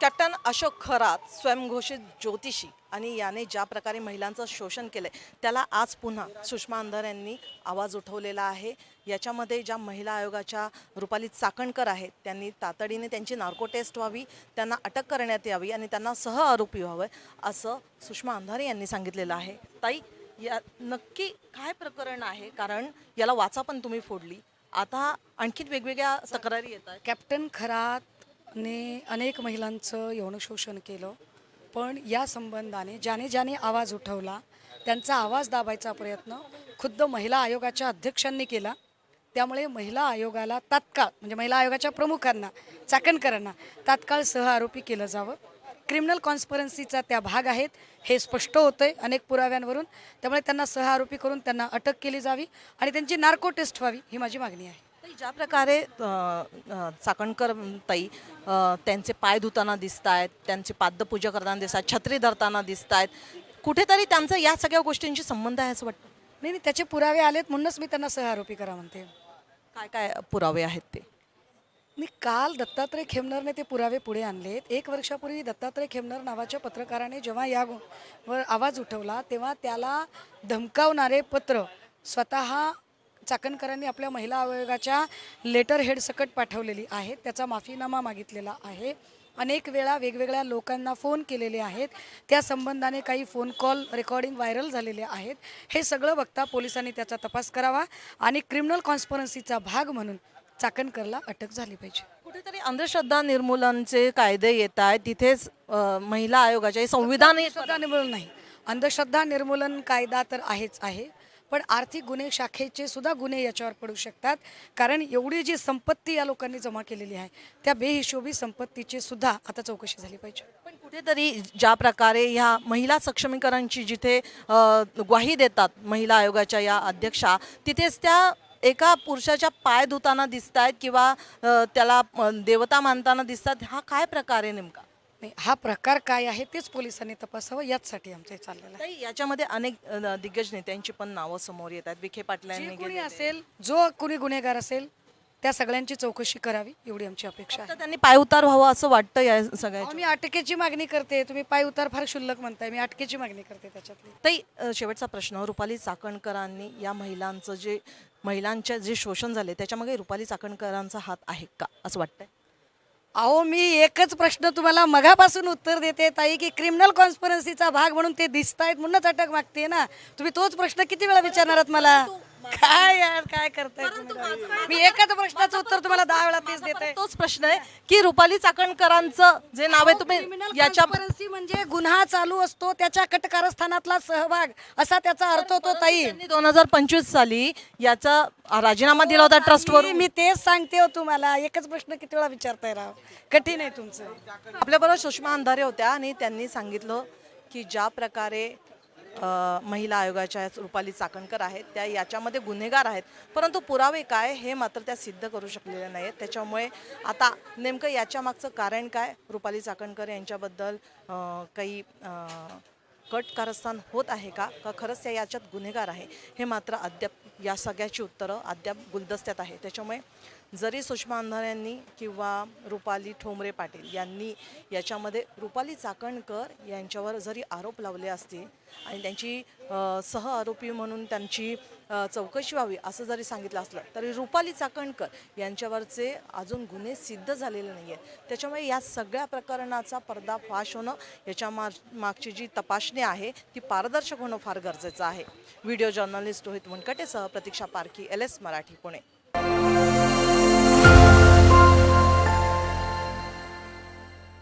Captain Ashok Kharat स्वयंघोषित ज्योतिषी आणि याने ज्या प्रकारे महिलांचं शोषण केलंय त्याला आज पुन्हा सुषमा अंधारे यांनी आवाज उठवलेला आहे। याच्यामध्ये ज्या महिला आयोगाच्या रुपाली चाकणकर आहेत त्यांनी तातडीने त्यांची नार्को टेस्ट व्हावी, त्यांना अटक करण्यात यावी आणि त्यांना सह आरोपी व्हावं असं सुषमा अंधारे यांनी सांगितलेलं आहे। ताई, या नक्की काय प्रकरण आहे? कारण याला वाचा पण तुम्ही फोडली, आता आणखीन वेगवेगळ्या तक्रारी येत आहेत। कॅप्टन खरातने अनेक महिलांचं यौन शोषण केलं, पण या संबंधाने ज्याने आवाज उठवला त्यांचा आवाज दाबायचा प्रयत्न खुद्द महिला आयोगाच्या अध्यक्षांनी केला। त्यामुळे महिला आयोगाला तात्काळ म्हणजे महिला आयोगाच्या प्रमुखांना चाकणकरांना तात्काळ सह आरोपी केलं जावं। क्रिमिनल कॉन्स्पिरन्सीचा त्या भाग आहेत हे स्पष्ट होतंय अनेक पुराव्यांवरून। त्यामुळे त्यांना सह आरोपी करून त्यांना अटक केली जावी आणि त्यांची नार्को टेस्ट व्हावी ही माझी मागणी आहे। ज्या प्रकारे चाकणकर ताई त्यांचे पाय धुताना दिसत आहेत, त्यांची पादपूजा करताना दिसत आहेत, छत्री धरताना दिसत आहेत, कुठेतरी त्यांचा या सगळ्या गोष्टींशी संबंध आहे असं वाटतं? नाही, त्याचे पुरावे आलेत म्हणूनच मी त्यांना सह आरोपी करा म्हणते। काय काय पुरावे आहेत ते? मी काल दत्तात्रय खेमनरने ते पुरावे पुढे आणलेत। 1 वर्षापूर्वी दत्तात्रय खेमनर नावाच्या पत्रकाराने जेव्हा यावर आवाज उठवला तेव्हा त्याला धमकावणारे पत्र स्वतः चाकणकरांनी आपल्या महिला आयोगाच्या लेटर हेड सकट पाठवलेली आहेत। त्याचा माफीनामा मागितलेला आहे। अनेक वेळा वेगवेगळ्या लोकांना फोन केलेले आहेत, त्या संबंधाने काही फोन कॉल रेकॉर्डिंग व्हायरल झालेले आहेत। हे सगळं बघता पोलिसांनी त्याचा तपास करावा आणि क्रिमिनल कॉन्स्पिरन्सीचा भाग म्हणून चाकणकरला अटक झाली पाहिजे। कुठेतरी अंधश्रद्धा निर्मूलनचे कायदे येत आहेत, तिथेच महिला आयोगाच्या संविधान निर्मूलन नाही, अंधश्रद्धा निर्मूलन कायदा तर आहेच आहे, पण आर्थिक गुन्हे शाखेचे सुद्धा गुन्हे याच्यावर पडू शकतात। कारण एवढी जी संपत्ती या लोकांनी जमा केलेली आहे त्या बेहिशोबी संपत्तीची सुद्धा आता चौकशी झाली पाहिजे। पण कुठेतरी ज्या प्रकारे ह्या महिला सक्षमीकरणची जिथे ग्वाही देतात महिला आयोगाच्या या अध्यक्षा, तिथेच त्या एका पुरुषाच्या पाय धुताना दिसत आहेत किंवा त्याला देवता मानताना दिसतात। हा काय प्रकार आहे नेमका? नाही, हा प्रकार काय आहे तेच पोलिसांनी तपासावं, याचसाठी आमचं हे चाललेलं आहे। याच्यामध्ये अनेक दिग्गज नेत्यांची पण नावं समोर येतात। विखे पाटलांनी कोणी असेल, जो कोणी गुन्हेगार असेल त्या सगळ्यांची चौकशी करावी एवढी आमची अपेक्षा आहे। त्यांनी पाय उतार व्हावं असं वाटतं या सगळ्या? मी अटकेची मागणी करते, तुम्ही पाय उतार फार क्षुल्लक म्हणताय, मी अटकेची मागणी करते त्याच्यातली। ताई, शेवटचा प्रश्न, रुपाली चाकणकरांनी या महिलांच्या जे शोषण झाले त्याच्यामध्ये रुपाली चाकणकरांचा हात आहे का असं वाटतंय? अहो, मी एकच प्रश्न तुम्हाला मगापासून उत्तर देते ताई की क्रिमिनल कॉन्स्पिरन्सीचा भाग म्हणून ते दिसतायत म्हणूनच अटक मागते ना। तुम्ही तोच प्रश्न किती वेळा विचारणार आहात मला? काय यार, काय करताय तुम्ही? मी एकाच प्रश्नाचं उत्तर तुम्हाला 10 वेळा तेच देते। तोच प्रश्न आहे की रुपाली चाकणकरांचं जे नाव आहे तुम्ही याच्या म्हणजे गुन्हा चालू असतो त्याच्या कटकारस्थानातला सहभाग असा त्याचा अर्थ होतो ताई। 2025 साली याचा राजीनामा दिला होता ट्रस्टवर। मी तेच सांगते हो तुम्हाला, एकच प्रश्न किती वेळा विचारताय राव, कठीण आहे तुमचं। आपल्याबरोबर सुषमा अंधारे होत्या आणि त्यांनी सांगितलं की ज्या प्रकारे महिला आयोगाच्या रुपाली चाकणकर आहेत त्या याच्यामध्ये गुन्हेगार आहेत, परंतु पुरावे काय हे मात्र त्या सिद्ध करू शकलेले नाहीत। त्याच्यामुळे आता नेमकं याच्या मागचं कारण काय, रुपाली चाकणकर यांच्याबद्दल काही कट कारस्थान होत आहे का खरंच त्या याच्यात गुन्हेगार आहे, हे मात्र अद्याप या सगळ्याची उत्तरं अद्याप गुलदस्त्यात आहे। त्याच्यामुळे जरी सुषमा अंधारे यांनी किंवा रुपाली ठोंबरे पाटील यांनी याच्यामध्ये रुपाली चाकणकर यांच्यावर जरी आरोप लावले असते आणि त्यांची सह आरोपी म्हणून त्यांची चौकशी व्हावी असं जरी सांगितलं असलं तरी रुपाली चाकणकर यांच्यावरचे अजून गुन्हे सिद्ध झालेले नाही आहेत। त्याच्यामुळे या सगळ्या प्रकरणाचा पर्दाफाश होणं, याच्या मागची जी तपासणी आहे ती पारदर्शक होणं फार गरजेचं आहे। व्हिडिओ जर्नलिस्ट रोहित वनकटेसह प्रतीक्षा पारखी, LS मराठी, पुणे।